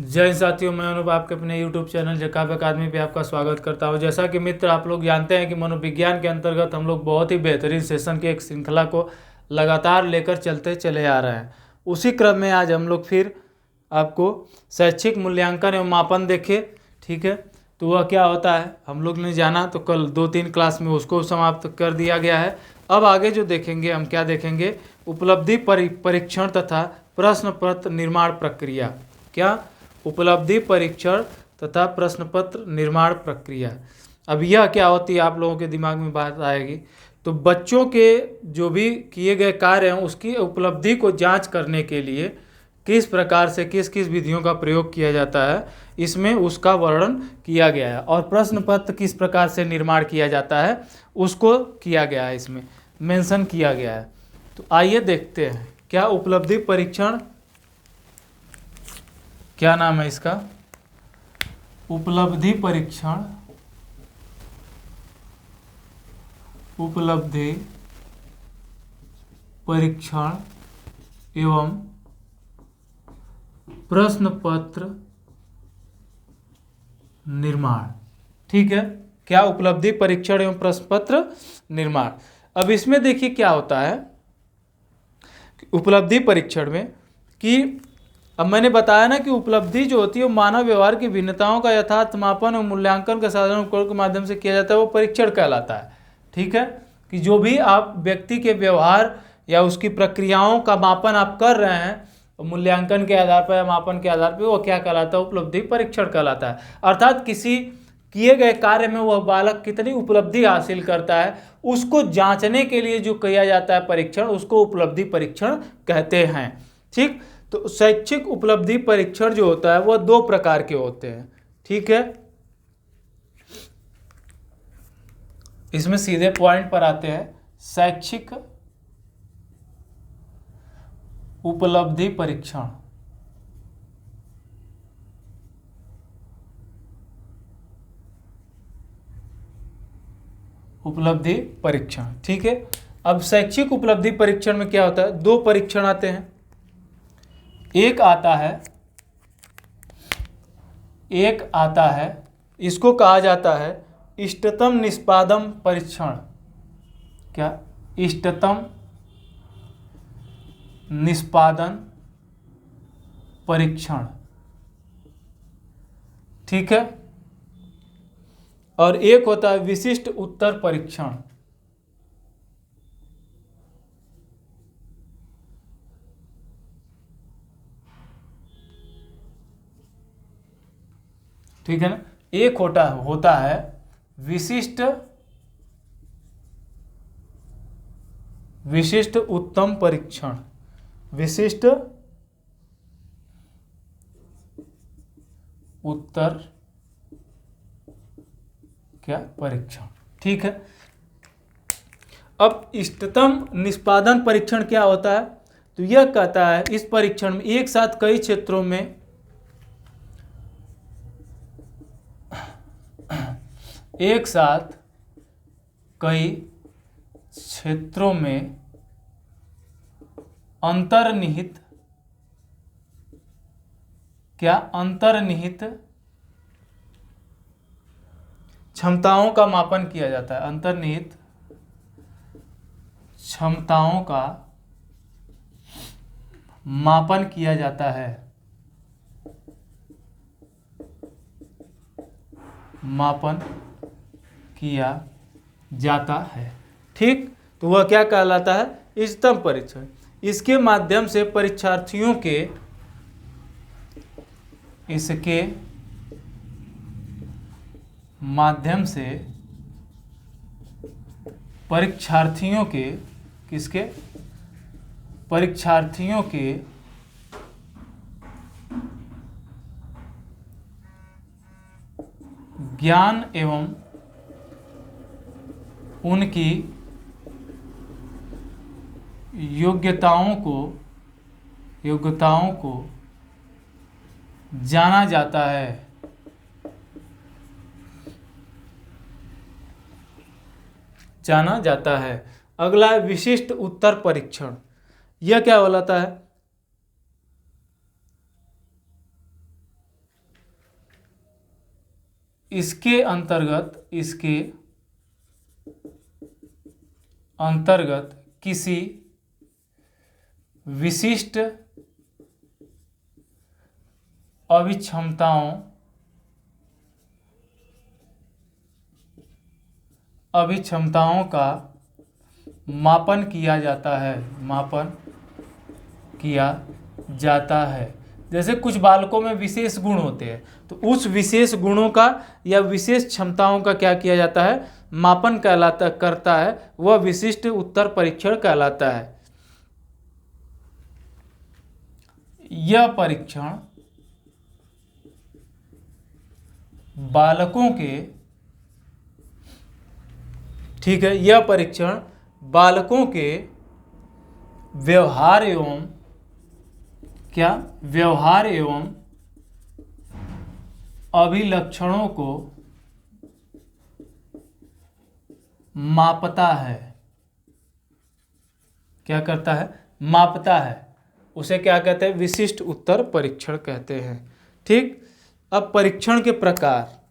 जय हिंद साथियों, मैं अनूप आपके अपने YouTube चैनल जकाब अकादमी पे आपका स्वागत करता हूं। जैसा कि मित्र आप लोग जानते हैं कि मनोविज्ञान के अंतर्गत हम लोग बहुत ही बेहतरीन सेशन की एक श्रृंखला को लगातार लेकर चलते चले आ रहे हैं। उसी क्रम में आज हम लोग फिर आपको शैक्षिक मूल्यांकन एवं मापन देखे। ठीक है, तो वह क्या होता है हम लोग ने जाना, तो कल 2-3 क्लास में उसको समाप्त कर दिया गया है। अब आगे जो देखेंगे हम क्या देखेंगे, उपलब्धि परीक्षण तथा प्रश्न पत्र निर्माण प्रक्रिया। क्या? उपलब्धि परीक्षण तथा प्रश्न पत्र निर्माण प्रक्रिया। अब यह क्या होती है आप लोगों के दिमाग में बात आएगी। तो बच्चों के जो भी किए गए कार्य हैं उसकी उपलब्धि को जांच करने के लिए किस प्रकार से किस किस विधियों का प्रयोग किया जाता है, इसमें उसका वर्णन किया गया है। और प्रश्न पत्र किस प्रकार से निर्माण किया जाता है उसको किया गया है, इसमें मेंशन किया गया है। तो आइए देखते हैं क्या उपलब्धि परीक्षण, क्या नाम है इसका, उपलब्धि परीक्षण, उपलब्धि परीक्षण एवं प्रश्न पत्र निर्माण। ठीक है, क्या? उपलब्धि परीक्षण एवं प्रश्न पत्र निर्माण। अब इसमें देखिए क्या होता है उपलब्धि परीक्षण में कि अब मैंने बताया ना कि उपलब्धि जो होती है वो मानव व्यवहार की भिन्नताओं का यथार्थ मापन और मूल्यांकन के साधन उपकरण के माध्यम से किया जाता है, वो परीक्षण कहलाता है। ठीक है, कि जो भी आप व्यक्ति के व्यवहार या उसकी प्रक्रियाओं का मापन आप कर रहे हैं मूल्यांकन के आधार पर या मापन के आधार पर, वो क्या कहलाता है, उपलब्धि परीक्षण कहलाता है। अर्थात किसी किए गए कार्य में वह बालक कितनी उपलब्धि हासिल करता है उसको जांचने के लिए जो किया जाता है परीक्षण, उसको उपलब्धि परीक्षण कहते हैं। ठीक, तो शैक्षिक उपलब्धि परीक्षण जो होता है वह 2 प्रकार के होते हैं। ठीक है, इसमें सीधे पॉइंट पर आते हैं। शैक्षिक उपलब्धि परीक्षण, उपलब्धि परीक्षण। ठीक है, अब शैक्षिक उपलब्धि परीक्षण में क्या होता है, 2 परीक्षण आते हैं। एक आता है इसको कहा जाता है इष्टतम निष्पादन परीक्षण। क्या? इष्टतम निष्पादन परीक्षण। ठीक है, और एक होता है विशिष्ट उत्तर परीक्षण। ठीक है ना, एक होता है विशिष्ट उत्तम परीक्षण, विशिष्ट उत्तर क्या परीक्षण। ठीक है, अब इष्टतम निष्पादन परीक्षण क्या होता है, तो यह कहता है इस परीक्षण में एक साथ कई क्षेत्रों में अंतर्निहित क्षमताओं का मापन किया जाता है। अंतर्निहित क्षमताओं का मापन किया जाता है, मापन किया जाता है। ठीक, तो वह क्या कहलाता है, इष्टतम परीक्षण। इसके माध्यम से परीक्षार्थियों के परीक्षार्थियों के ज्ञान एवं उनकी योग्यताओं को जाना जाता है। अगला है विशिष्ट उत्तर परीक्षण। यह क्या बोलाता है, इसके अंतर्गत किसी विशिष्ट अभिक्षमताओं का मापन किया जाता है। जैसे कुछ बालकों में विशेष गुण होते हैं, तो उस विशेष गुणों का या विशेष क्षमताओं का क्या किया जाता है, मापन करता है, वह विशिष्ट उत्तर परीक्षण कहलाता है। यह परीक्षण बालकों के व्यवहार एवं अभिलक्षणों को मापता है। क्या करता है, मापता है। उसे क्या कहते हैं, विशिष्ट उत्तर परीक्षण कहते हैं। ठीक। अब परीक्षण के प्रकार।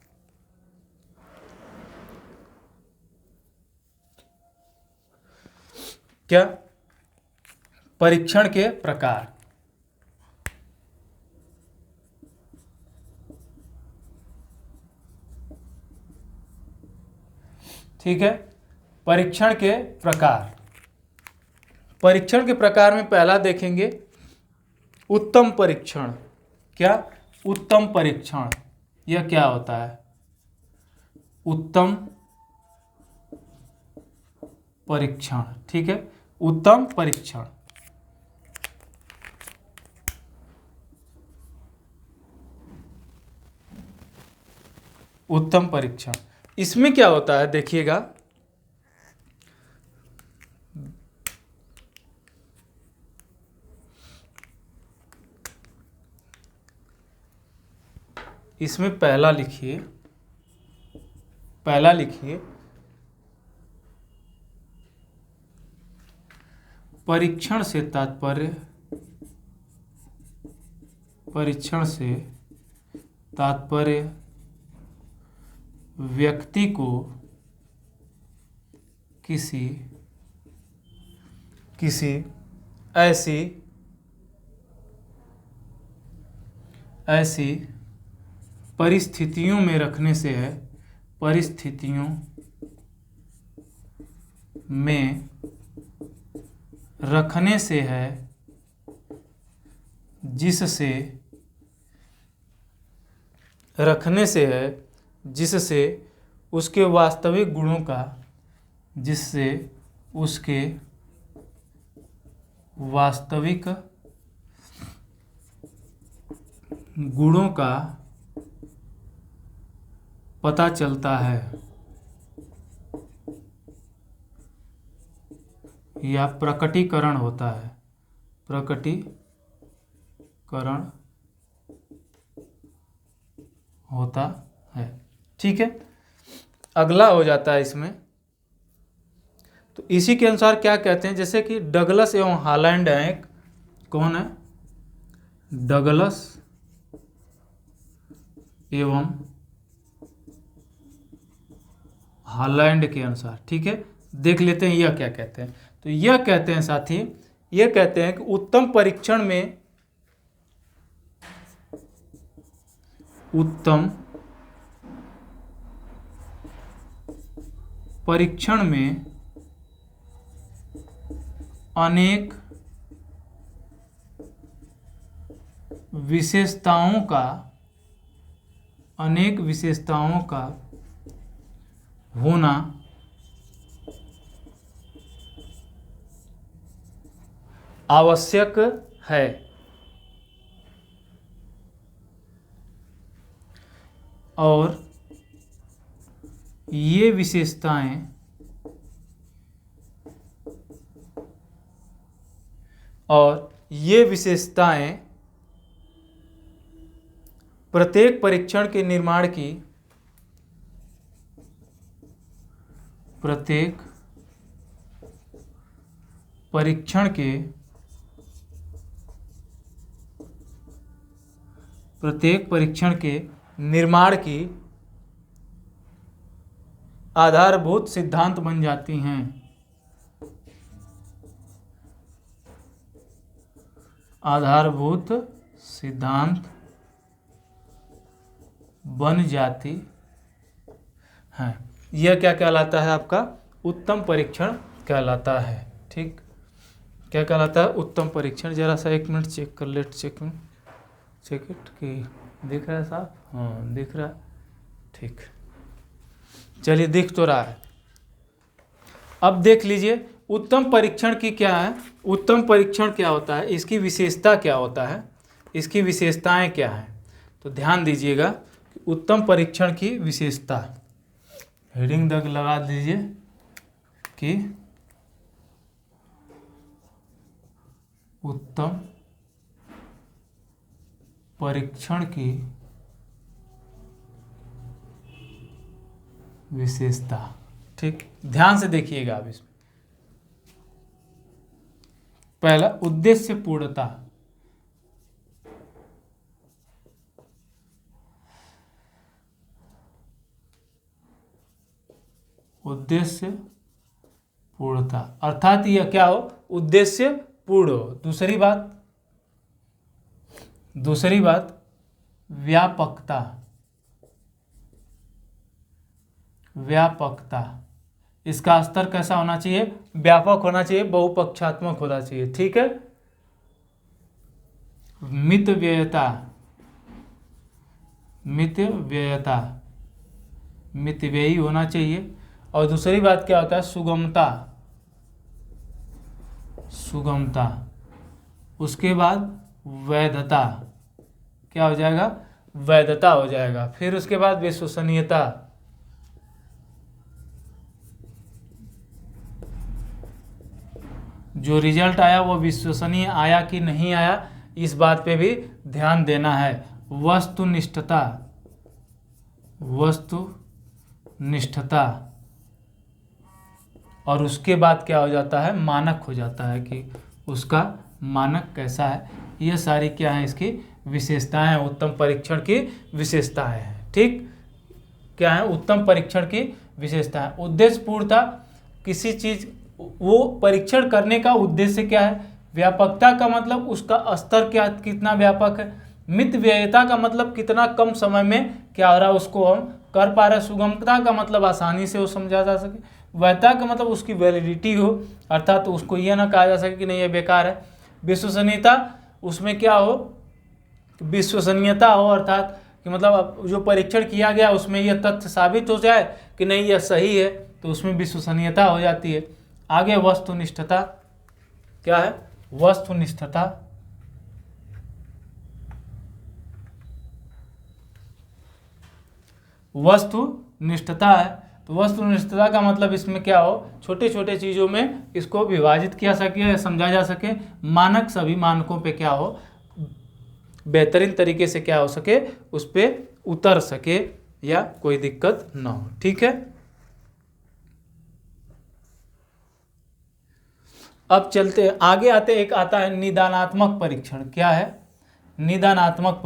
क्या, परीक्षण के प्रकार। ठीक है, परीक्षण के प्रकार। परीक्षण के प्रकार में पहला देखेंगे उत्तम परीक्षण। क्या, उत्तम परीक्षण। यह क्या होता है, उत्तम परीक्षण। ठीक है, उत्तम परीक्षण। उत्तम परीक्षण इसमें क्या होता है, देखिएगा। इसमें पहला लिखिए, परीक्षण से तात्पर्य व्यक्ति को किसी ऐसी परिस्थितियों में रखने से है, जिससे उसके वास्तविक गुणों का पता चलता है या प्रकटीकरण होता है। ठीक है, अगला हो जाता है इसमें। तो इसी के अनुसार क्या कहते हैं, जैसे कि डगलस एवं हालैंड हैं। एक कौन है, डगलस एवं हालैंड के अनुसार। ठीक है, देख लेते हैं यह क्या कहते हैं। तो यह कहते हैं साथी, यह कहते हैं कि उत्तम परीक्षण में अनेक विशेषताओं का होना आवश्यक है। और ये विशेषताएं प्रत्येक परीक्षण के निर्माण की आधारभूत सिद्धांत बन जाती हैं। आधारभूत सिद्धांत बन जाती है। यह क्या कहलाता है? आपका उत्तम परीक्षण कहलाता है। ठीक, क्या कहलाता है? उत्तम परीक्षण। जरा सा 1 मिनट चेक कर लेट, चेक इट कि दिख रहा है साहब? हाँ दिख रहा है। ठीक, चलिए दिख तो रहा है। अब देख लीजिए उत्तम परीक्षण की क्या है, उत्तम परीक्षण क्या होता है, इसकी विशेषता क्या होता है, इसकी विशेषताएं क्या हैं। तो ध्यान दीजिएगा कि उत्तम परीक्षण की विशेषता, हेडिंग तक लगा दीजिए कि उत्तम परीक्षण की विशेषता। ठीक, ध्यान से देखिएगा अब इसमें। पहला, उद्देश्य पूर्णता। उद्देश्य पूर्णता अर्थात यह क्या हो? उद्देश्य पूर्ण हो। दूसरी बात व्यापकता। इसका स्तर कैसा होना चाहिए? व्यापक होना चाहिए, बहुपक्षात्मक होना चाहिए। ठीक है। मितव्ययी होना चाहिए। और दूसरी बात क्या होता है? सुगमता। उसके बाद वैधता। क्या हो जाएगा? वैधता हो जाएगा। फिर उसके बाद विश्वसनीयता। जो रिजल्ट आया वो विश्वसनीय आया कि नहीं आया, इस बात पे भी ध्यान देना है। वस्तुनिष्ठता। और उसके बाद क्या हो जाता है? मानक हो जाता है कि उसका मानक कैसा है। ये सारी क्या है? इसकी विशेषताएं, उत्तम परीक्षण की विशेषताएं हैं। ठीक, क्या है? उत्तम परीक्षण की विशेषताएं। उद्देश्य पूर्णता, किसी चीज वो परीक्षण करने का उद्देश्य क्या है। व्यापकता का मतलब उसका स्तर क्या, कितना व्यापक है। मितव्ययता का मतलब कितना कम समय में क्या हो रहा है उसको हम कर पा रहे हैं। सुगमता का मतलब आसानी से वो समझा जा सके। वैधता का मतलब उसकी वैलिडिटी हो, अर्थात तो उसको यह ना कहा जा सके कि नहीं ये बेकार है। विश्वसनीयता, उसमें क्या हो? विश्वसनीयता हो, अर्थात कि मतलब जो परीक्षण किया गया उसमें यह तथ्य साबित हो जाए कि नहीं यह सही है, तो उसमें विश्वसनीयता हो जाती है। आगे वस्तुनिष्ठता। क्या है? वस्तुनिष्ठता। है। तो वस्तुनिष्ठता का मतलब इसमें क्या हो? छोटे छोटे चीज़ों में इसको विभाजित किया सके, समझा जा सके। मानक, सभी मानकों पे क्या हो? बेहतरीन तरीके से क्या हो सके, उस पर उतर सके या कोई दिक्कत ना हो। ठीक है। अब चलते आगे आते, एक आता है निदानात्मक परीक्षण। क्या है? निदानात्मक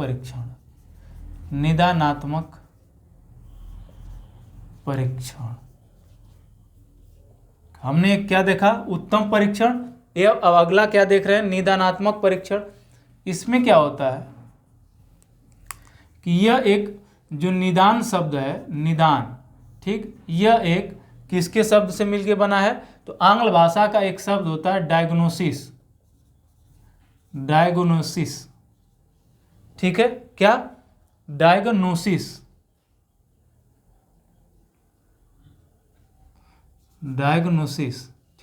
परीक्षण। हमने क्या देखा? उत्तम परीक्षण। ये अब अगला क्या देख रहे हैं? निदानात्मक परीक्षण। इसमें क्या होता है कि यह एक जो निदान शब्द है, निदान, ठीक, यह एक किसके शब्द से मिलके बना है? तो आंग्ल भाषा का एक शब्द होता है डायग्नोसिस। ठीक है। क्या? डायग्नोसिस।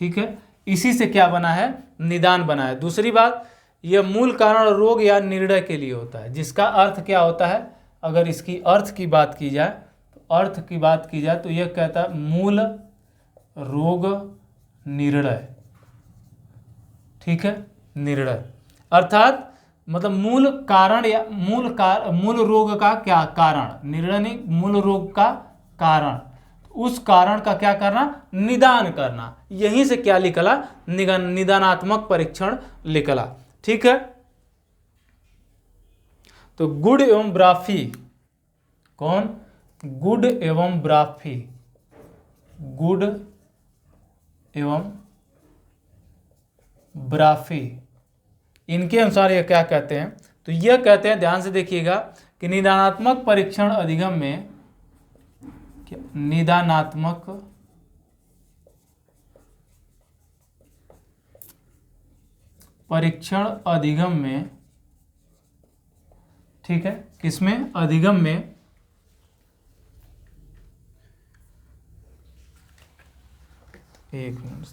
ठीक है। इसी से क्या बना है? निदान बना है। दूसरी बात, यह मूल कारण रोग या निर्णय के लिए होता है, जिसका अर्थ क्या होता है? अगर इसकी अर्थ की बात की जाए तो यह कहता है मूल रोग निर्णय। ठीक है। निर्णय अर्थात मतलब मूल कारण या मूल रोग का क्या कारण, निर्णय नहीं, मूल रोग का कारण, उस कारण का क्या करना? निदान करना। यहीं से क्या निकला? निदानात्मक परीक्षण निकला। ठीक है। तो गुड एवं ब्राफी। कौन? गुड एवं ब्राफी। गुड एवं ब्राफी, इनके अनुसार ये क्या कहते हैं? तो ये कहते हैं, ध्यान से देखिएगा, कि निदानात्मक परीक्षण अधिगम में, निदानात्मक परीक्षण अधिगम में, ठीक है, किसमें? अधिगम में एक मिनट,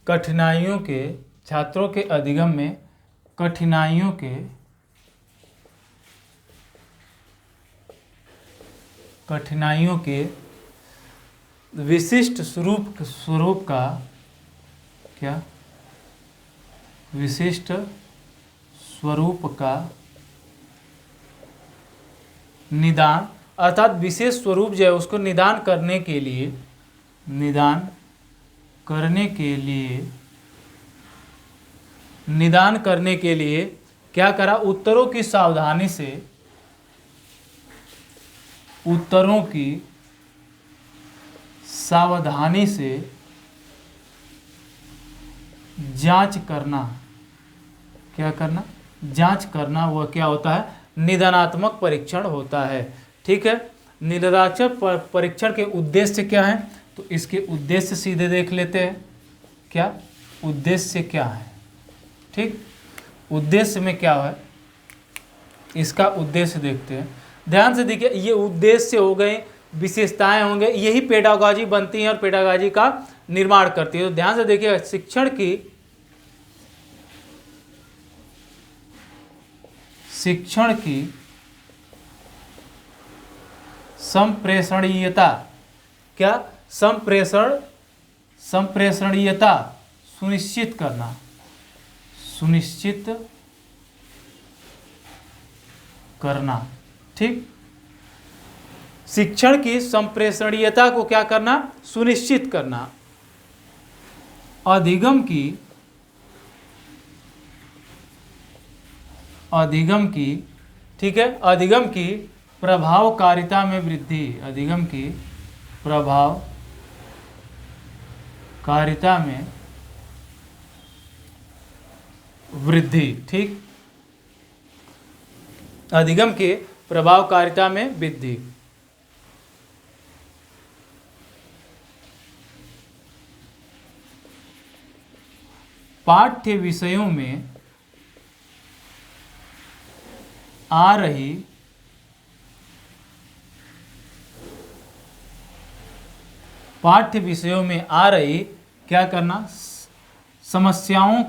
कठिनाइयों के, छात्रों के अधिगम में कठिनाइयों के विशिष्ट स्वरूप का क्या? विशिष्ट स्वरूप का निदान, अर्थात विशेष स्वरूप जो है उसको निदान करने के लिए निदान करने के लिए क्या करा? उत्तरों की सावधानी से जांच करना। क्या करना? जांच करना। वह क्या होता है? निदानात्मक परीक्षण होता है। ठीक है, निदानात्मक परीक्षण के उद्देश्य क्या है? तो इसके उद्देश्य सीधे देख लेते हैं। क्या उद्देश्य क्या है? ठीक, उद्देश्य में क्या है, इसका उद्देश्य देखते हैं। ध्यान से देखिए, ये उद्देश्य हो गए, विशेषताएं होंगे, यही पेडागॉजी बनती हैं और पेडागॉजी का निर्माण करती है। तो ध्यान से देखिए, शिक्षण की संप्रेषणीयता, क्या? संप्रेषणीयता सुनिश्चित करना। ठीक, शिक्षण की संप्रेषणीयता को क्या करना? सुनिश्चित करना। अधिगम की, ठीक है, अधिगम की प्रभावकारिता में वृद्धि। अधिगम की प्रभावकारिता में वृद्धि। ठीक, अधिगम के प्रभावकारिता में वृद्धि। पाठ्य विषयों में आ रही क्या करना? समस्याओं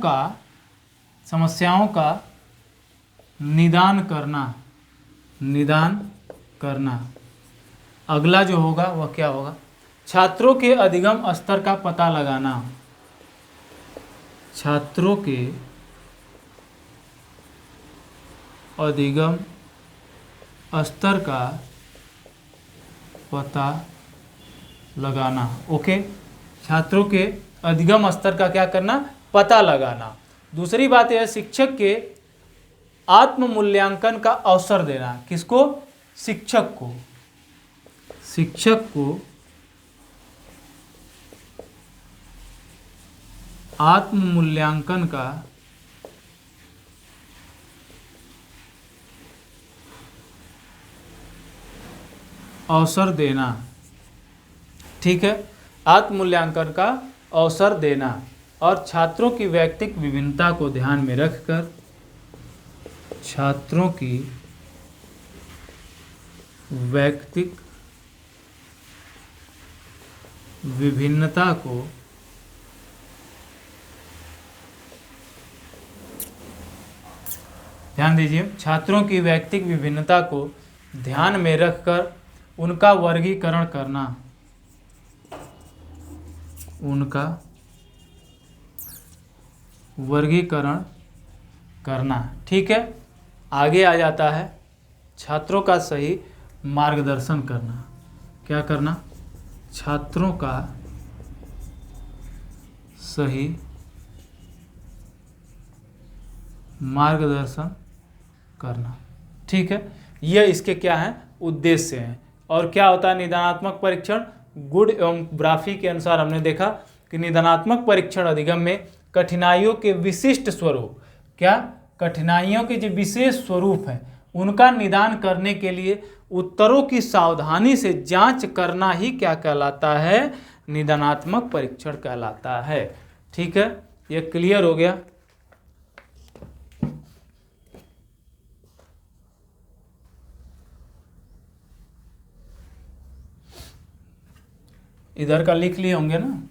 का निदान करना। अगला जो होगा वह क्या होगा? छात्रों के अधिगम स्तर का पता लगाना। छात्रों के अधिगम स्तर का पता लगाना। ओके, छात्रों के अधिगम स्तर का क्या करना? पता लगाना। दूसरी बात है शिक्षक के आत्म मूल्यांकन का अवसर देना। किसको? शिक्षक को आत्म मूल्यांकन का अवसर देना। ठीक है, आत्म मूल्यांकन का अवसर देना और छात्रों की व्यक्तिगत विभिन्नता को ध्यान में रखकर छात्रों की व्यक्तिगत विभिन्नता को ध्यान दीजिए, छात्रों की व्यक्तिगत विभिन्नता को ध्यान में रखकर उनका वर्गीकरण करना। उनका वर्गीकरण करना। ठीक है, आगे आ जाता है छात्रों का सही मार्गदर्शन करना। क्या करना? छात्रों का सही मार्गदर्शन करना। ठीक है, यह इसके क्या हैं? उद्देश्य हैं। और क्या होता है निदानात्मक परीक्षण? गुड एवं ब्राफी के अनुसार हमने देखा कि निदानात्मक परीक्षण अधिगम में कठिनाइयों के विशिष्ट स्वरूप, क्या कठिनाइयों के जो विशेष स्वरूप हैं उनका निदान करने के लिए उत्तरों की सावधानी से जांच करना ही क्या कहलाता है? निदानात्मक परीक्षण कहलाता है। ठीक है, ये क्लियर हो गया। इधर का लिख लिए होंगे ना?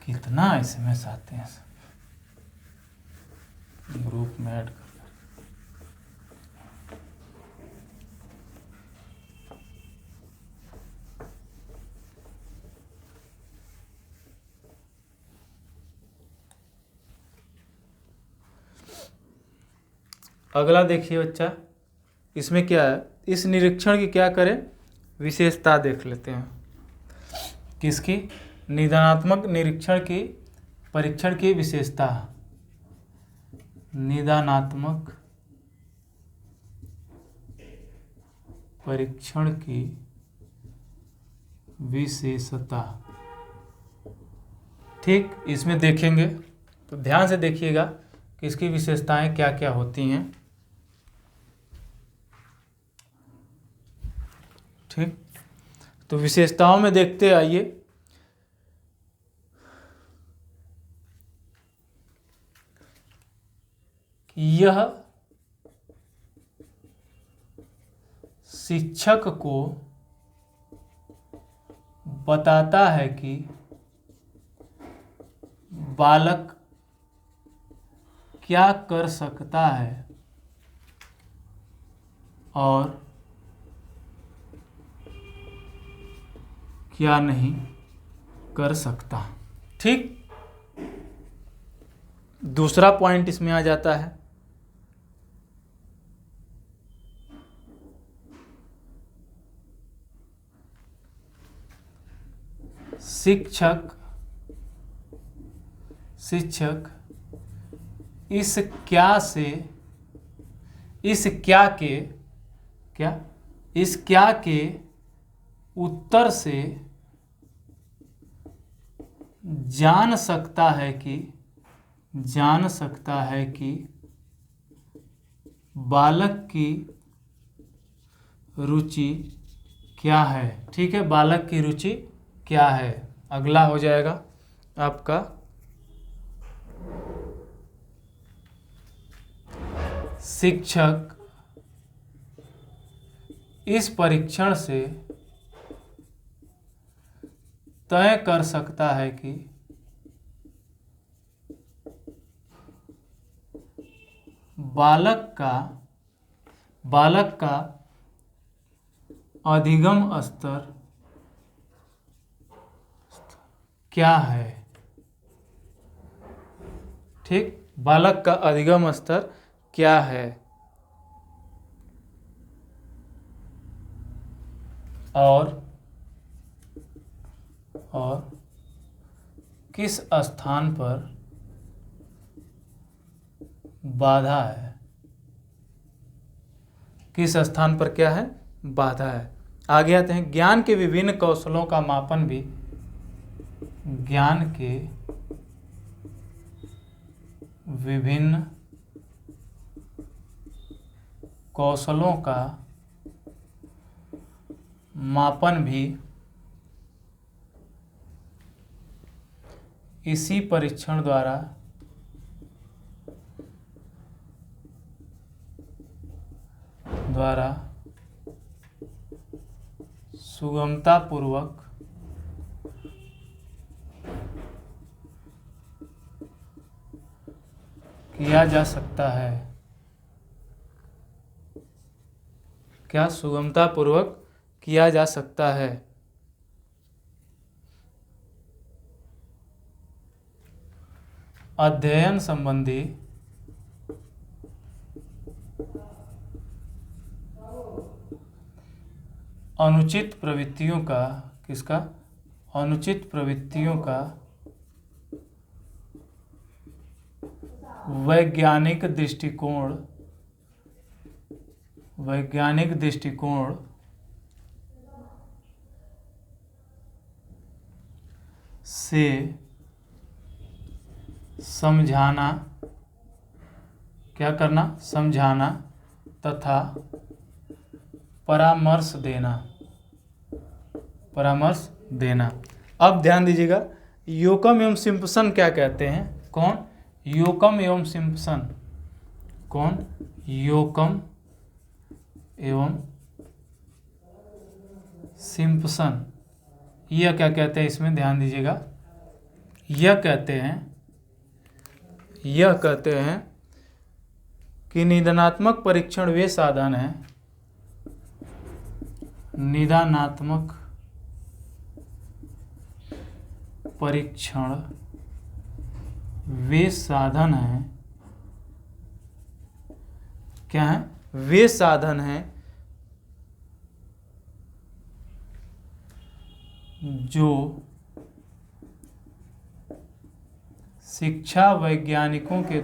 कितना एसएमएस आते हैं ग्रुप में ऐड कर। अगला देखिए बच्चा, इसमें क्या है? इस निरीक्षण की क्या करें? विशेषता देख लेते हैं। किसकी? निदानात्मक निरीक्षण की परीक्षण की विशेषता। निदानात्मक परीक्षण की विशेषता। ठीक, इसमें देखेंगे तो ध्यान से देखिएगा कि इसकी विशेषताएं क्या क्या होती हैं। ठीक, तो विशेषताओं में देखते आइए। कि यह शिक्षक को बताता है कि बालक क्या कर सकता है और क्या नहीं कर सकता। ठीक, दूसरा पॉइंट इसमें आ जाता है शिक्षक इस क्या के उत्तर से जान सकता है कि बालक की रुचि क्या है। ठीक है, बालक की रुचि क्या है। अगला हो जाएगा आपका शिक्षक इस परीक्षण से तय कर सकता है कि बालक का अधिगम स्तर क्या है। ठीक, बालक का अधिगम स्तर क्या है और किस स्थान पर बाधा है। किस स्थान पर क्या है? बाधा है। आगे आते हैं ज्ञान के विभिन्न कौशलों का मापन भी। ज्ञान के विभिन्न कौशलों का मापन भी इसी परीक्षण द्वारा सुगमतापूर्वक किया जा सकता है। क्या सुगमता पूर्वक किया जा सकता है। अध्ययन संबंधी अनुचित प्रवृत्तियों का किसका अनुचित प्रवृत्तियों का वैज्ञानिक दृष्टिकोण से समझाना क्या करना समझाना तथा परामर्श देना। अब ध्यान दीजिएगा, योकम एवं सिम्पसन क्या कहते हैं। कौन? योकम एवं सिम्पसन। कौन? योकम एवं सिम्पसन। यह क्या कहते हैं, इसमें ध्यान दीजिएगा। यह कहते हैं कि निदानात्मक परीक्षण वे साधन हैं निदानात्मक परीक्षण वे साधन हैं। क्या है? वे साधन हैं जो शिक्षा वैज्ञानिकों के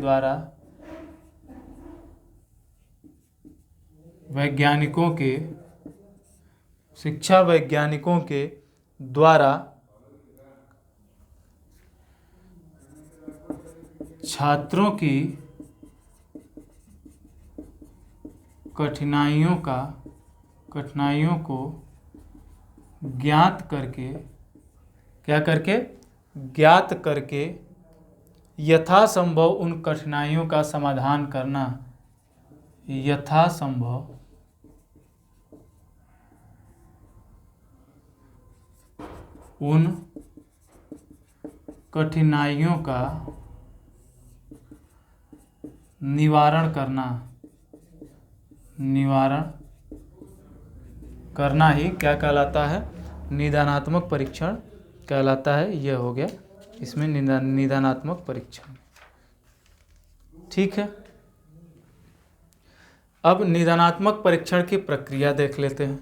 द्वारा छात्रों की कठिनाइयों को ज्ञात करके यथासंभव उन कठिनाइयों का समाधान करना। यथासंभव उन कठिनाइयों का निवारण करना ही क्या कहलाता है? निदानात्मक परीक्षण कहलाता है। यह हो गया इसमें निदानात्मक परीक्षण। ठीक है, अब निदानात्मक परीक्षण की प्रक्रिया देख लेते हैं।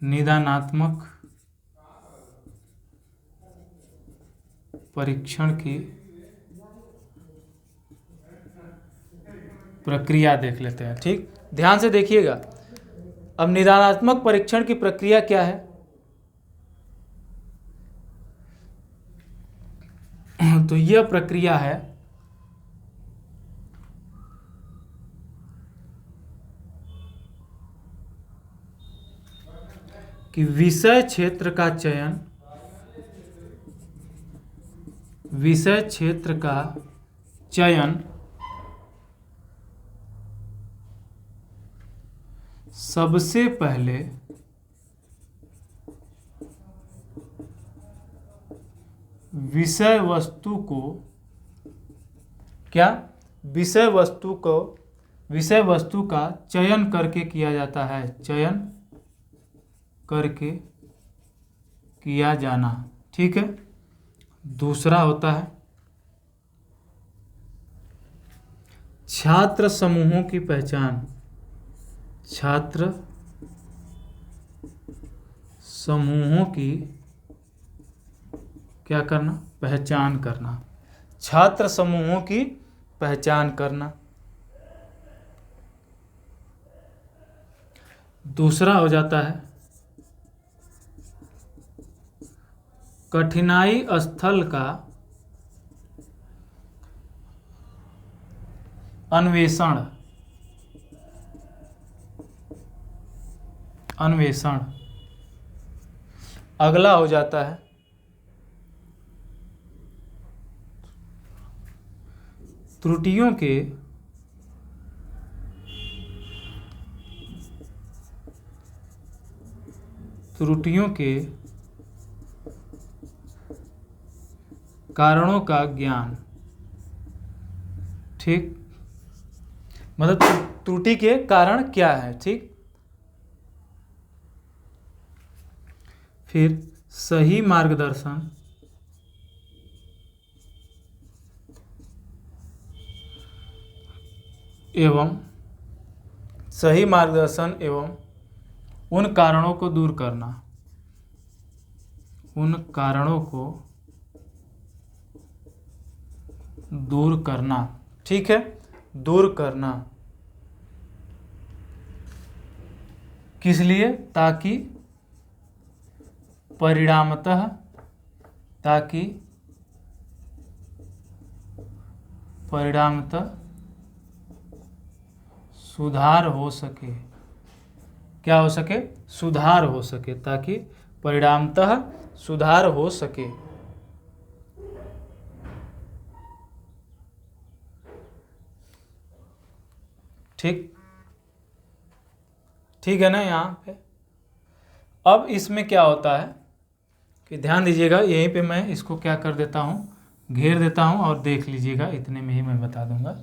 निदानात्मक परीक्षण की प्रक्रिया देख लेते हैं। ठीक, ध्यान से देखिएगा। अब निदानात्मक परीक्षण की प्रक्रिया क्या है? तो यह प्रक्रिया है कि विषय क्षेत्र का चयन सबसे पहले विषय वस्तु का चयन करके किया जाता है। चयन करके किया जाना। ठीक है, दूसरा होता है छात्र समूहों की पहचान। छात्र समूहों की क्या करना? पहचान करना। छात्र समूहों की पहचान करना। दूसरा हो जाता है कठिनाई स्थल का अन्वेषण। अगला हो जाता है त्रुटियों के कारणों का ज्ञान। ठीक, मतलब त्रुटि के कारण क्या है। ठीक, फिर सही मार्गदर्शन एवं उन कारणों को दूर करना, उन कारणों को दूर करना। ठीक है, दूर करना किस लिए? ताकि परिणामतः सुधार हो सके। क्या हो सके? सुधार हो सके, ताकि परिणामतः सुधार हो सके। ठीक है ना यहाँ पे। अब इसमें क्या होता है कि ध्यान दीजिएगा, यहीं पे मैं इसको क्या कर देता हूँ, घेर देता हूँ और देख लीजिएगा, इतने में ही मैं बता दूंगा।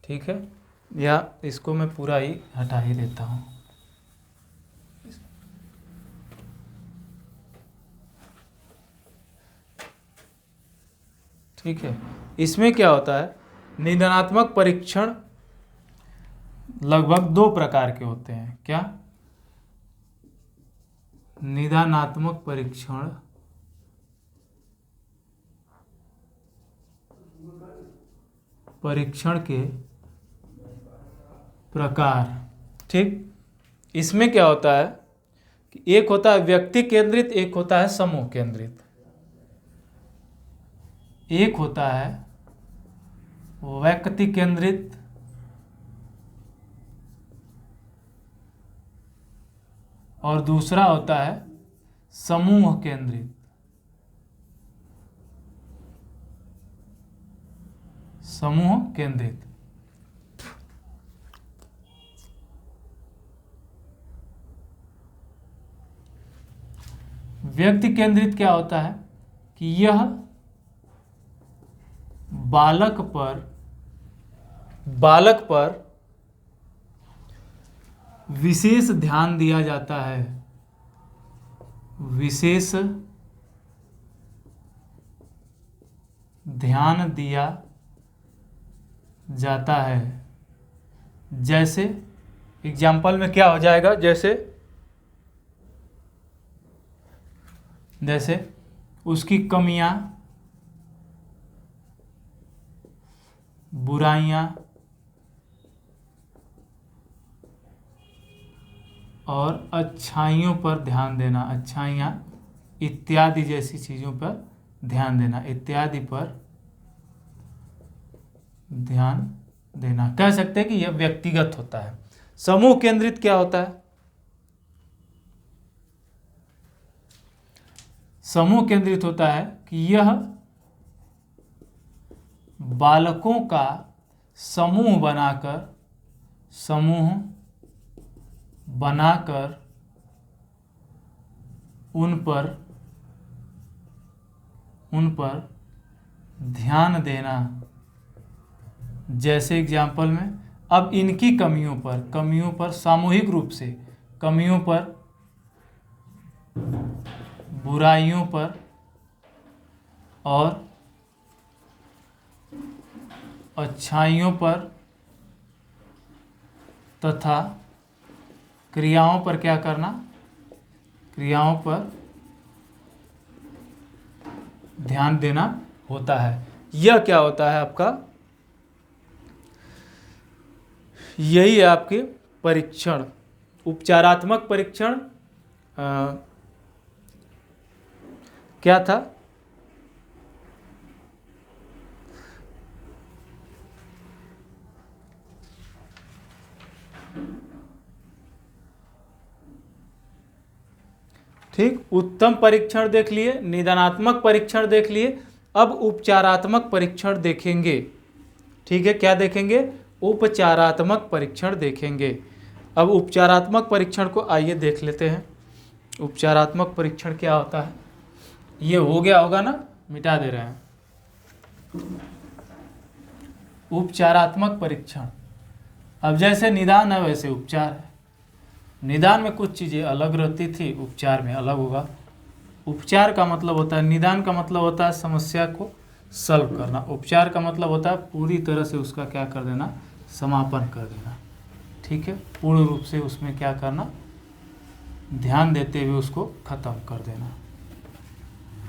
ठीक है, या इसको मैं पूरा ही हटा ही देता हूँ। ठीक है, इसमें क्या होता है, निदानात्मक परीक्षण लगभग 2 प्रकार के होते हैं। क्या? निदानात्मक परीक्षण के प्रकार। ठीक, इसमें क्या होता है कि एक होता है व्यक्ति केंद्रित, एक होता है समूह केंद्रित। एक होता है व्यक्ति केंद्रित और दूसरा होता है समूह केंद्रित। समूह केंद्रित। व्यक्ति केंद्रित क्या होता है कि यह बालक पर विशेष ध्यान दिया जाता है, विशेष ध्यान दिया जाता है। जैसे एग्जाम्पल में क्या हो जाएगा, जैसे उसकी कमियां, बुराइयां और अच्छाइयों पर ध्यान देना, अच्छाइयाँ इत्यादि जैसी चीज़ों पर ध्यान देना, इत्यादि पर ध्यान देना। कह सकते हैं कि यह व्यक्तिगत होता है। समूह केंद्रित क्या होता है? समूह केंद्रित होता है कि यह बालकों का समूह बनाकर उन पर ध्यान देना। जैसे एग्जाम्पल में, अब इनकी कमियों पर सामूहिक रूप से, कमियों पर, बुराइयों पर और अच्छाइयों पर तथा क्रियाओं पर क्या करना? क्रियाओं पर ध्यान देना होता है। यह क्या होता है आपका? यही है आपके परीक्षण। उपचारात्मक परीक्षण क्या था? ठीक, उत्तम परीक्षण देख लिए, निदानात्मक परीक्षण देख लिए, अब उपचारात्मक परीक्षण देखेंगे। ठीक है, क्या देखेंगे? उपचारात्मक परीक्षण देखेंगे। अब उपचारात्मक परीक्षण को आइए देख लेते हैं। उपचारात्मक परीक्षण क्या होता है? ये हो गया होगा ना, मिटा दे रहे हैं। उपचारात्मक परीक्षण अब जैसे निदान है वैसे उपचार है। निदान में कुछ चीज़ें अलग रहती थी, उपचार में अलग होगा। उपचार का मतलब होता है, निदान का मतलब होता है समस्या को सॉल्व करना, उपचार का मतलब होता है पूरी तरह से उसका क्या कर देना, समापन कर देना। ठीक है, पूर्ण रूप से उसमें क्या करना, ध्यान देते हुए उसको खत्म कर देना।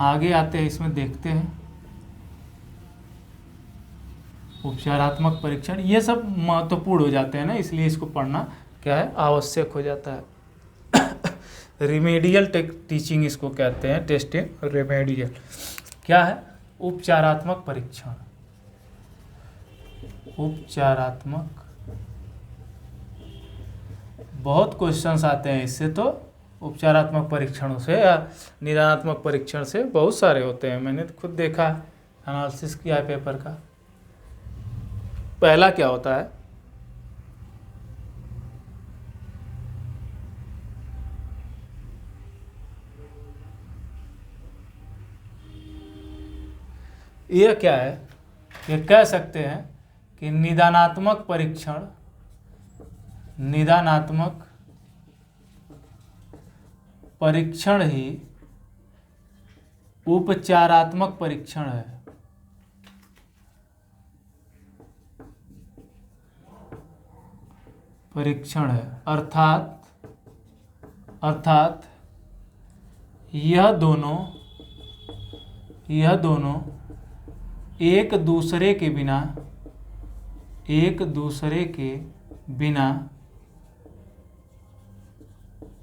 आगे आते हैं, इसमें देखते हैं उपचारात्मक परीक्षण, ये सब महत्वपूर्ण हो जाते हैं ना, इसलिए इसको पढ़ना क्या है, आवश्यक हो जाता है। रिमेडियल टीचिंग इसको कहते हैं, टेस्टिंग रिमेडियल। क्या है, उपचारात्मक परीक्षण। उपचारात्मक, बहुत क्वेश्चंस आते हैं इससे, तो उपचारात्मक परीक्षणों से या निदानात्मक परीक्षण से बहुत सारे होते हैं, मैंने खुद देखा, एनालिसिस किया है पेपर का। पहला क्या होता है, यह क्या है, ये कह सकते हैं कि निदानात्मक परीक्षण, निदानात्मक परीक्षण ही उपचारात्मक परीक्षण है। परीक्षण है, अर्थात यह दोनों एक दूसरे के बिना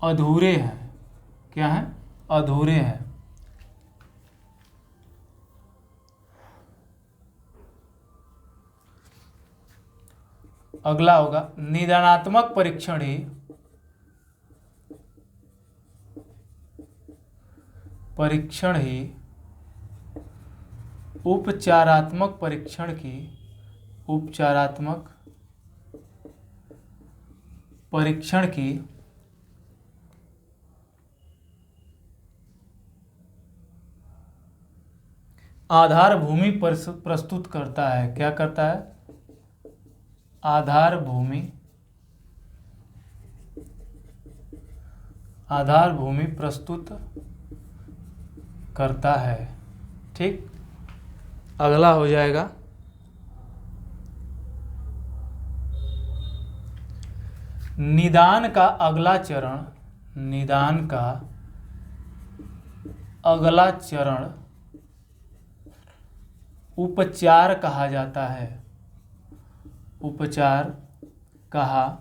अधूरे हैं। क्या है, अधूरे हैं। अगला होगा निदानात्मक परीक्षण ही उपचारात्मक परीक्षण की आधार भूमि प्रस्तुत करता है। क्या करता है, आधार भूमि प्रस्तुत करता है। ठीक, अगला हो जाएगा निदान का अगला चरण उपचार कहा जाता है। उपचार कहा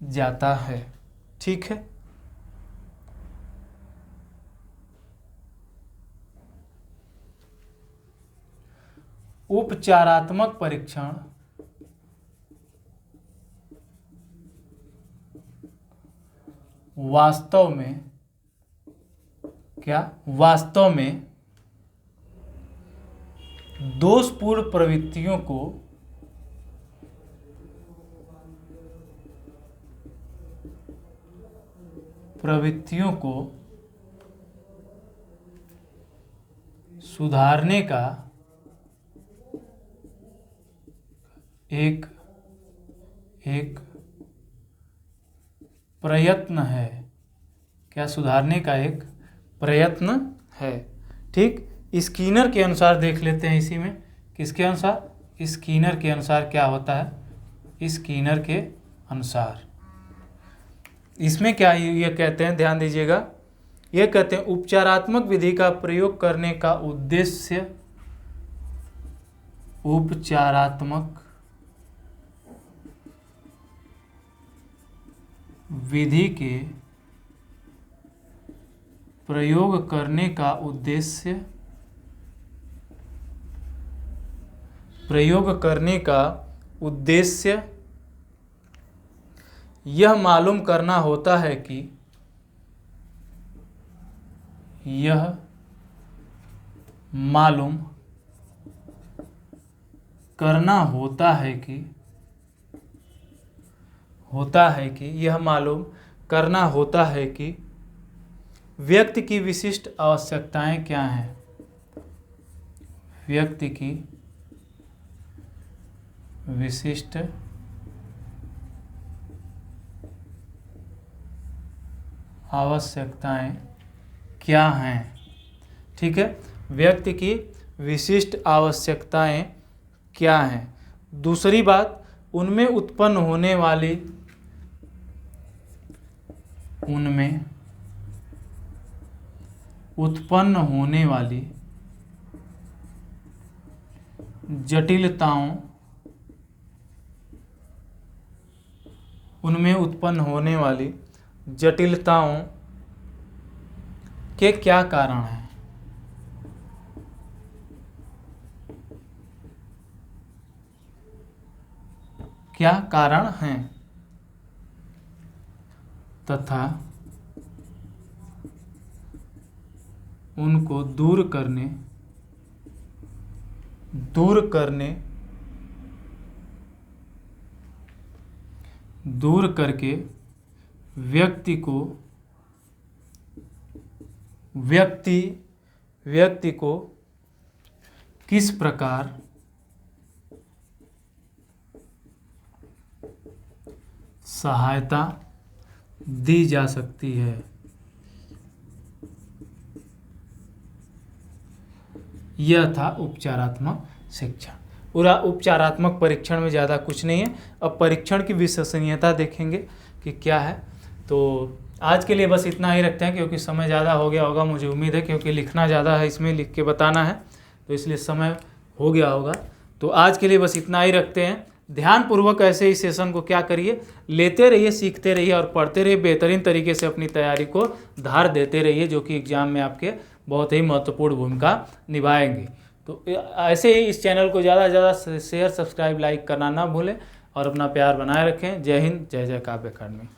जाता है। ठीक है, उपचारात्मक परीक्षण वास्तव में दोषपूर्ण प्रवृत्तियों को सुधारने का एक प्रयत्न है। क्या, सुधारने का एक प्रयत्न है। ठीक, स्कीनर के अनुसार देख लेते हैं इसी में, किसके अनुसार, स्कीनर के अनुसार क्या होता है, स्कीनर के अनुसार इसमें क्या ये कहते हैं, ध्यान दीजिएगा, ये कहते हैं उपचारात्मक विधि का प्रयोग करने का उद्देश्य उपचारात्मक विधि के प्रयोग करने का उद्देश्य यह मालूम करना होता है कि यह मालूम करना होता है कि व्यक्ति की विशिष्ट आवश्यकताएं क्या हैं। व्यक्ति की विशिष्ट आवश्यकताएं क्या हैं। ठीक है, व्यक्ति की विशिष्ट आवश्यकताएं क्या हैं। दूसरी बात, उनमें उत्पन्न होने वाली जटिलताओं, के क्या कारण हैं। क्या कारण हैं तथा उनको दूर करके व्यक्ति को किस प्रकार सहायता दी जा सकती है। यह था उपचारात्मक शिक्षण। पूरा उपचारात्मक परीक्षण में ज़्यादा कुछ नहीं है। अब परीक्षण की विश्वसनीयता देखेंगे कि क्या है। तो आज के लिए बस इतना ही रखते हैं, क्योंकि समय ज़्यादा हो गया होगा, मुझे उम्मीद है, क्योंकि लिखना ज़्यादा है, इसमें लिख के बताना है, तो इसलिए समय हो गया होगा। तो आज के लिए बस इतना ही रखते हैं। ध्यानपूर्वक ऐसे ही सेशन को क्या करिए, लेते रहिए, सीखते रहिए और पढ़ते रहिए। बेहतरीन तरीके से अपनी तैयारी को धार देते रहिए, जो कि एग्ज़ाम में आपके बहुत ही महत्वपूर्ण भूमिका निभाएंगे। तो ऐसे ही इस चैनल को ज़्यादा से ज़्यादा शेयर, सब्सक्राइब, लाइक करना ना भूलें और अपना प्यार बनाए रखें। जय हिंद, जय जय काव्य अकादमी।